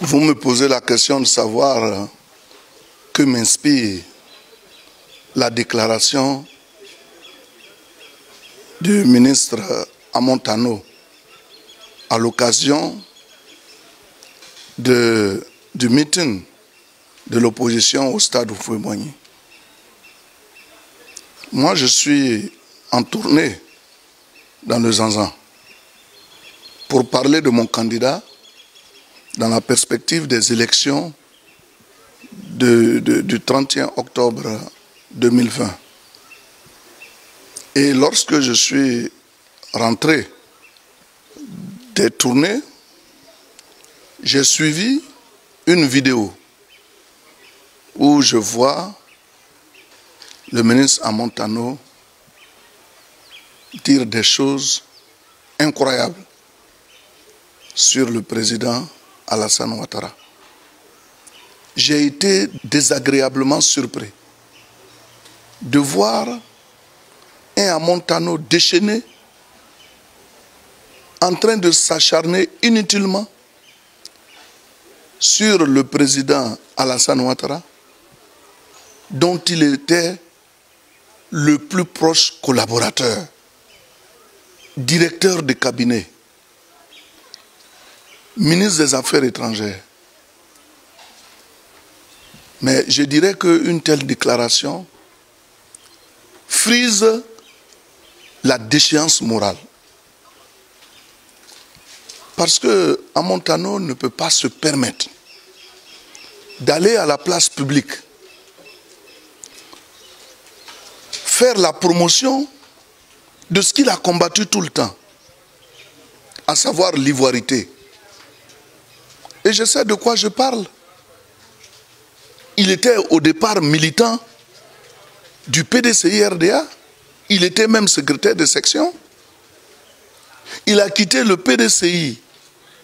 Vous me posez la question de savoir que m'inspire la déclaration du ministre Amontano à l'occasion du meeting de l'opposition au stade Houphouët-Boigny. Moi, je suis en tournée dans le Zanzan pour parler de mon candidat dans la perspective des élections du 31 octobre 2020. Et lorsque je suis rentré des tournées, j'ai suivi une vidéo où je vois le ministre Amontano dire des choses incroyables sur le président Alassane Ouattara. J'ai été désagréablement surpris de voir un Amontano déchaîné en train de s'acharner inutilement sur le président Alassane Ouattara, dont il était le plus proche collaborateur, directeur de cabinet, ministre des Affaires étrangères. Mais je dirais qu'une telle déclaration frise la déchéance morale. Parce que Amontano ne peut pas se permettre d'aller à la place publique faire la promotion de ce qu'il a combattu tout le temps, à savoir l'ivoirité. Et je sais de quoi je parle. Il était au départ militant du PDCI-RDA. Il était même secrétaire de section. Il a quitté le PDCI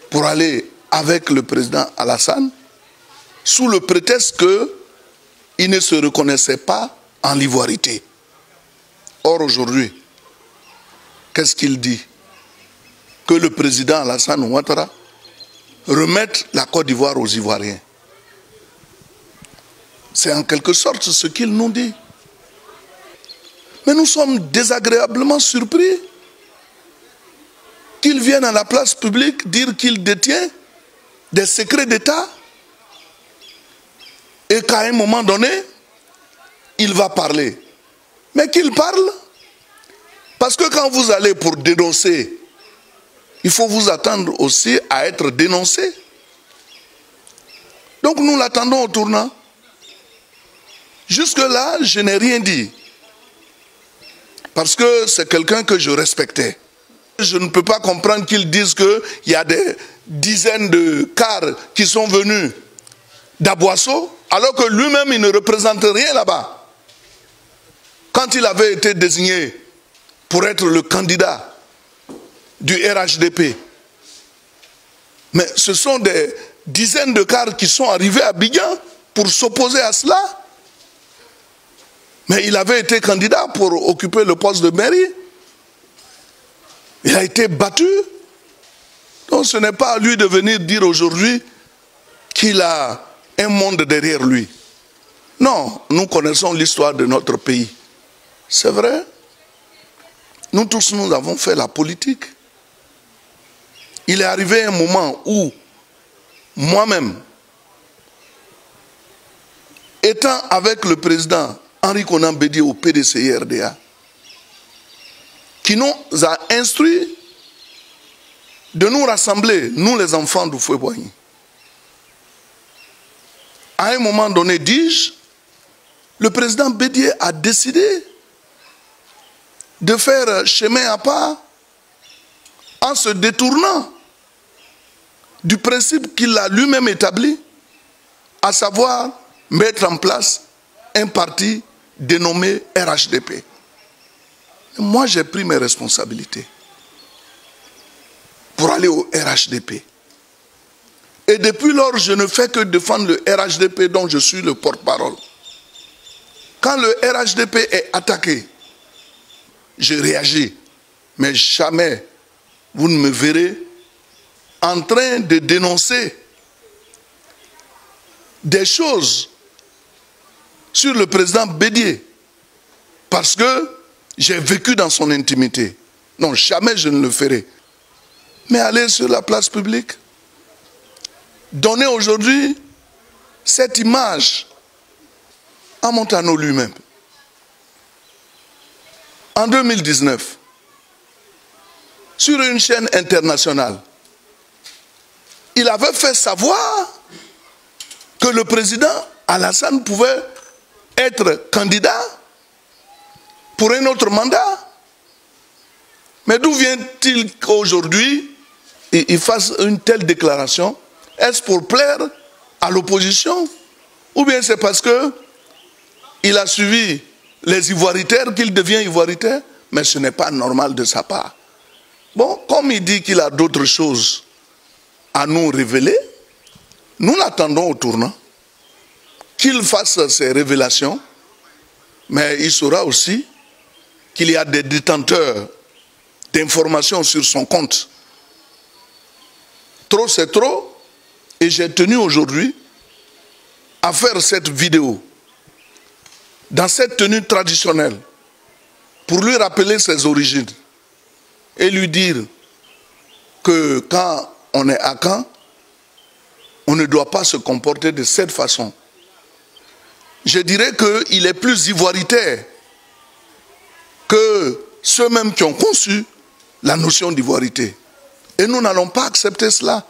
pour aller avec le président Alassane sous le prétexte qu'il ne se reconnaissait pas en l'ivoirité. Or aujourd'hui, qu'est-ce qu'il dit? Que le président Alassane Ouattara remette la Côte d'Ivoire aux Ivoiriens. C'est en quelque sorte ce qu'il nous dit. Mais nous sommes désagréablement surpris qu'il vienne à la place publique dire qu'il détient des secrets d'État et qu'à un moment donné, il va parler. Mais qu'il parle, parce que quand vous allez pour dénoncer, il faut vous attendre aussi à être dénoncé. Donc nous l'attendons au tournant. Jusque-là, je n'ai rien dit. Parce que c'est quelqu'un que je respectais. Je ne peux pas comprendre qu'ils disent qu'il y a des dizaines de cars qui sont venus d'Aboisseau, alors que lui-même, il ne représente rien là-bas. Quand il avait été désigné pour être le candidat du RHDP, mais ce sont des dizaines de cars qui sont arrivés à Abidjan pour s'opposer à cela. Mais il avait été candidat pour occuper le poste de mairie. Il a été battu. Donc ce n'est pas à lui de venir dire aujourd'hui qu'il a un monde derrière lui. Non, nous connaissons l'histoire de notre pays. C'est vrai. Nous tous, nous avons fait la politique. Il est arrivé un moment où, moi-même, étant avec le président Henri Konan Bédié au PDCI-RDA, qui nous a instruit de nous rassembler, nous les enfants d'Houphouët-Boigny. À un moment donné, dis-je, le président Bédié a décidé de faire chemin à part en se détournant du principe qu'il a lui-même établi, à savoir mettre en place un parti dénommé RHDP. Moi, j'ai pris mes responsabilités pour aller au RHDP. Et depuis lors, je ne fais que défendre le RHDP dont je suis le porte-parole. Quand le RHDP est attaqué, je réagis. Mais jamais vous ne me verrez en train de dénoncer des choses sur le président Bédié parce que j'ai vécu dans son intimité. Non, jamais je ne le ferai. Mais aller sur la place publique, donner aujourd'hui cette image à Montano lui-même. En 2019, sur une chaîne internationale, il avait fait savoir que le président Alassane pouvait être candidat pour un autre mandat. Mais d'où vient-il qu'aujourd'hui, il fasse une telle déclaration? Est-ce pour plaire à l'opposition? Ou bien c'est parce qu'il a suivi les ivoiritaires qu'il devient ivoiritaire? Mais ce n'est pas normal de sa part. Bon, comme il dit qu'il a d'autres choses à nous révéler, nous l'attendons au tournant. Qu'il fasse ses révélations, mais il saura aussi qu'il y a des détenteurs d'informations sur son compte. Trop c'est trop, et j'ai tenu aujourd'hui à faire cette vidéo dans cette tenue traditionnelle pour lui rappeler ses origines et lui dire que quand on est à Caen, on ne doit pas se comporter de cette façon. Je dirais qu'il est plus ivoiritaire que ceux-mêmes qui ont conçu la notion d'ivoirité. Et nous n'allons pas accepter cela.